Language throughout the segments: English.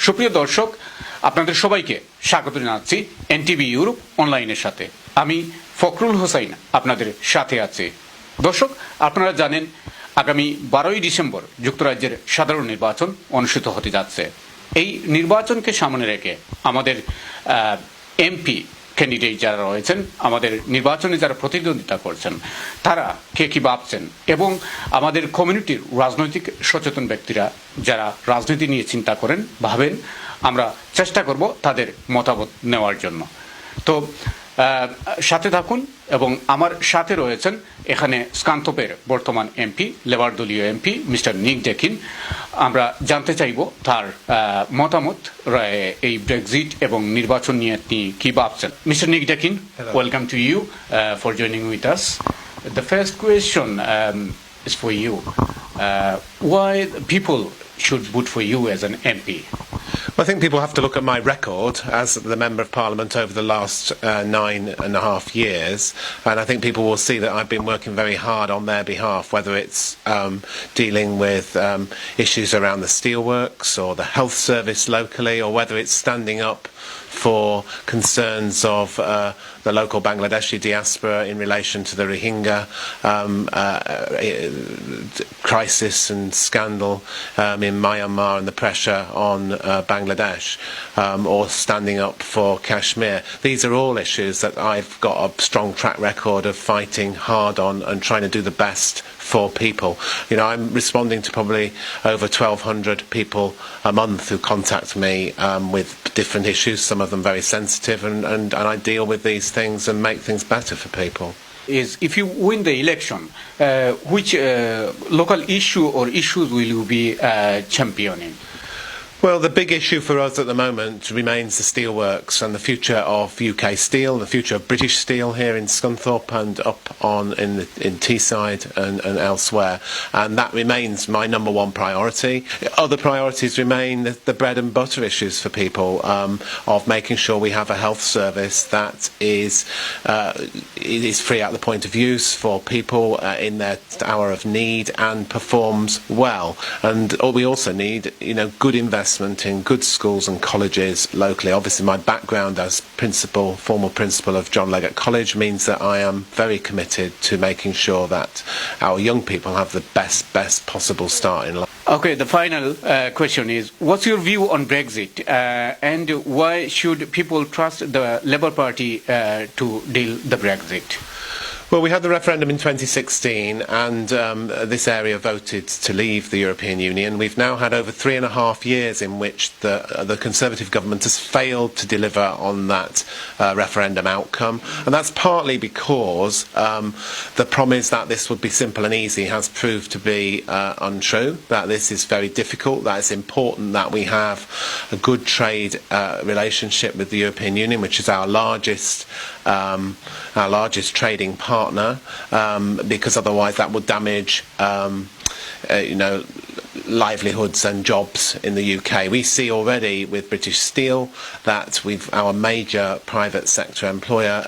সুপ্রিয় দর্শক, আপনাদের সবাইকে স্বাগত জানাচ্ছি এনটিভি ইউরোপ অনলাইনের সাথে। আমি ফখরুল হোসাইন আপনাদের সাথে আছি। দর্শক, আপনারা জানেন আগামী 12ই ডিসেম্বর যুক্তরাজ্যের সাধারণ নির্বাচন অনুষ্ঠিত হতে যাচ্ছে। এই নির্বাচনকে সামনে রেখে আমাদের এমপি ক্যান্ডিডেট যারা রয়েছেন, আমাদের নির্বাচনে যারা প্রতিদ্বন্দ্বিতা করছেন, তারা কে কী ভাবছেন এবং আমাদের কমিউনিটির রাজনৈতিক সচেতন ব্যক্তিরা যারা রাজনীতি নিয়ে চিন্তা করেন, ভাবেন, আমরা চেষ্টা করব তাদের মতামত নেওয়ার জন্য। তো সাথে থাকুন। এবং আমার সাথে রয়েছেন এখানে স্কান্তপের বর্তমান এমপি, লেবার দলীয় এমপি মিস্টার নিক ডেকিন। আমরা জানতে চাইব তার মতামত এই ব্রেক্সিট এবং নির্বাচন নিয়ে তিনি কি ভাবছেন। Mister Nick Deakin, welcome to you for joining with us. The first question is for you. Why people should vote for you as an MP? Well, I think people have to look at my record as the Member of Parliament over the last 9.5 years, and I think people will see that I've been working very hard on their behalf, whether it's dealing with issues around the steelworks or the health service locally, or whether it's standing up for concerns of the local Bangladeshi diaspora in relation to the Rohingya crisis and scandal in Myanmar and the pressure on Bangladesh, or standing up for Kashmir. These are all issues that I've got a strong track record of fighting hard on and trying to do the best for people. You know, I'm responding to probably over 1,200 people a month who contact me with different issues, some of them very sensitive, and I deal with these things and make things better for people. Is if you win the election, which local issue or issues will you be championing? Well, the big issue for us at the moment remains the steelworks and the future of UK steel, the future of British steel here in Scunthorpe and up on in Teesside and elsewhere, and that remains my number one priority. Other priorities remain the bread and butter issues for people, of making sure we have a health service that is free at the point of use for people in their hour of need and performs well. And we also need, you know, good investment in good schools and colleges locally. Obviously, my background as formal principal of John Leggett College means that I am very committed to making sure that our young people have the best possible start in life. Okay, the final question is, what's your view on Brexit, and why should people trust the Labour Party to deal the Brexit? Well, we had the referendum in 2016, and this area voted to leave the European Union. We've now had over 3.5 years in which the Conservative government has failed to deliver on that referendum outcome, and that's partly because the promise that this would be simple and easy has proved to be untrue, that this is very difficult, that it's important that we have a good trade relationship with the European Union, which is our largest trading partner, because otherwise that would damage livelihoods and jobs in the UK. We see already with British Steel that our major private sector employer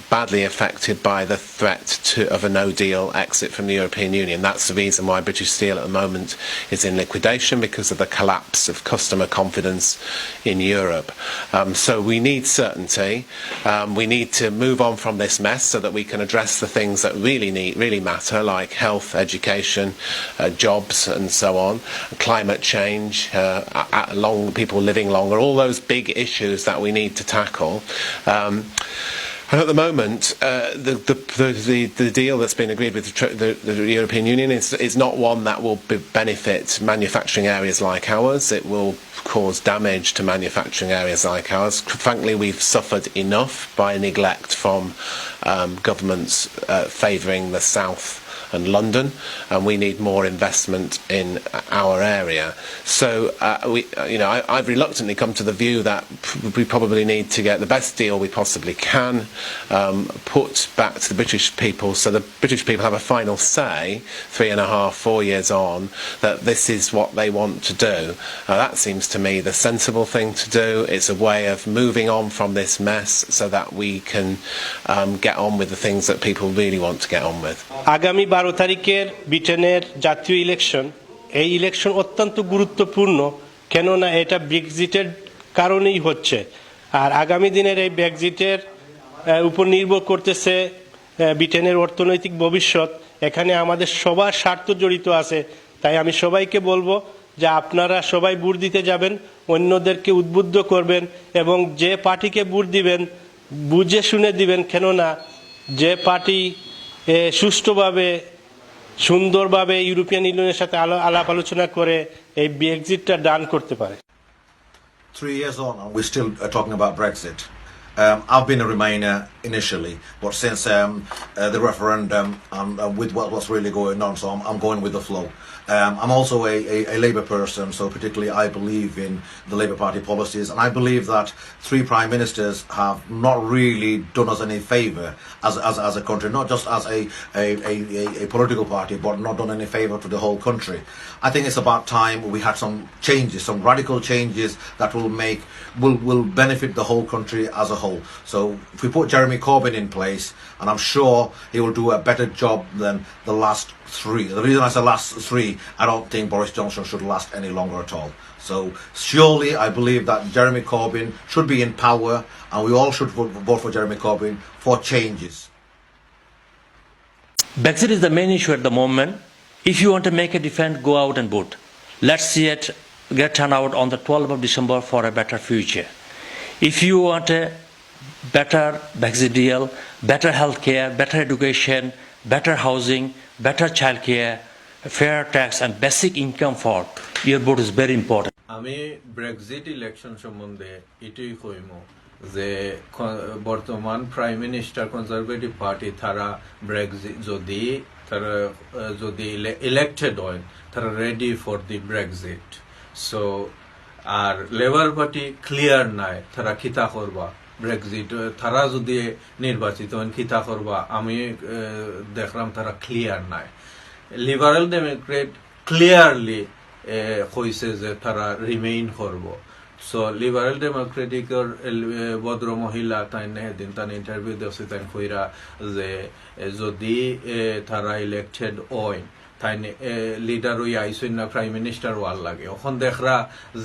badly affected by the threat of a no-deal exit from the European Union. That's the reason why British Steel at the moment is in liquidation, because of the collapse of customer confidence in Europe. So we need certainty. We need to move on from this mess so that we can address the things that really matter, like health, education, jobs and so on, climate change, people living longer, all those big issues that we need to tackle. And at the moment, the deal that's been agreed with the European Union is not one that will benefit manufacturing areas like ours. It will cause damage to manufacturing areas like ours. Frankly, we've suffered enough by neglect from governments favouring the south and London, and we need more investment in our area. So I've reluctantly come to the view that we probably need to get the best deal we possibly can, put back to the British people, so the British people have a final say 3.5-4 years on, that this is what they want to do. That seems to me the sensible thing to do. It's a way of moving on from this mess so that we can get on with the things that people really want to get on with. আগামী 12 তারিখের ব্রিটেনের জাতীয় election, এই election অত্যন্ত গুরুত্বপূর্ণ কেননা এটা ব্রেক্সিটের কারণেই হচ্ছে। আর আগামী দিনের এই ব্রেক্সিটের উপর নির্ভর করতেছে ব্রিটেনের অর্থনৈতিক ভবিষ্যৎ। এখানে আমাদের সবার স্বার্থ জড়িত আছে। তাই আমি সবাইকে বলবো যে আপনারা সবাই ভোট দিতে যাবেন, অন্যদেরকে উদ্বুদ্ধ করবেন এবং যে পার্টিকে ভোট দিবেন বুঝে শুনে দিবেন, কেননা যে পার্টি সুষ্ঠুভাবে সুন্দরভাবে ইউরোপিয়ান ইউনিয়নের সাথে আলাপ আলোচনা করে এই ব্রেক্সিটটা ডান করতে পারে। 3 years on, and we're still talking about Brexit. I've been a Remainer initially, but since the referendum and with what's really going on, so I'm going with the flow. I'm also a Labour person, so particularly I believe in the Labour Party policies, and I believe that 3 Prime Ministers have not really done us any favour as a country, not just as a political party, but not done any favour to the whole country. I think it's about time we had some changes, some radical changes that will benefit the whole country as a whole. So if we put Jeremy Corbyn in place, and I'm sure he will do a better job than the last 3. The reason I say last 3, I don't think Boris Johnson should last any longer at all. So surely I believe that Jeremy Corbyn should be in power, and we all should vote for Jeremy Corbyn for changes. Brexit is the main issue at the moment. If you want to make a difference, go out and vote. Let's see it get turnout on the 12th of December for a better future. If you want a better Brexit deal, better healthcare, better education, better housing, better childcare, fair tax and basic income for your vote is very important. আমি Brexit election সম্বন্ধে এটাই কইমু যে বর্তমান prime minister Conservative party তারা Brexit যদি elected হয় তারা ready for the Brexit. So আর লেবার পার্টি ক্লিয়ার নাই তারা খিতা করবা ব্রেক্সিট, তারা যদি নির্বাচিত হন খিতা করবা, আমি দেখলাম তারা ক্লিয়ার নাই। লিবারেল ডেমোক্রেট ক্লিয়ারলি কইছে যে তারা রিমেইন করব। সো লিবারেল ডেমোক্রেটিকর ভদ্র মহিলা তাই সেদিন তার ইন্টারভিউ দিয়েছে, তাই কইরা যে যদি তারা ইলেক্টেড হয় তাই লিডার ওই আইসইন না প্রাইম মিনিস্টার ওয়াল লাগে। এখন দেখরা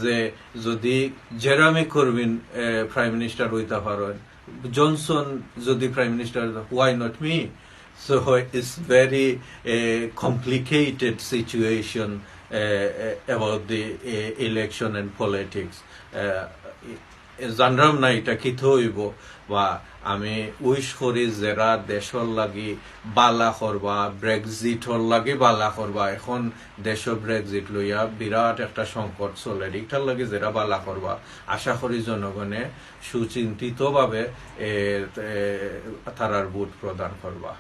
যে যদি জেরামি করবিন প্রাইম মিনিস্টার হইতে পারেন, জনসন যদি prime minister, why not me? So it's very complicated situation about the election and politics. জানরাম না এটা কি হইব, বা আমি উইশ করি যারা দেশর লাগি বালা করবা, ব্রেক্সিটর লাগি বালা করবা। এখন দেশ ব্রেক্সিট লইয়া বিরাট একটা সংকট চলে, এটার লাগি যারা বালা করবা, আশা করি জনগণে সুচিন্তিতভাবে তারার ভোট প্রদান করবা।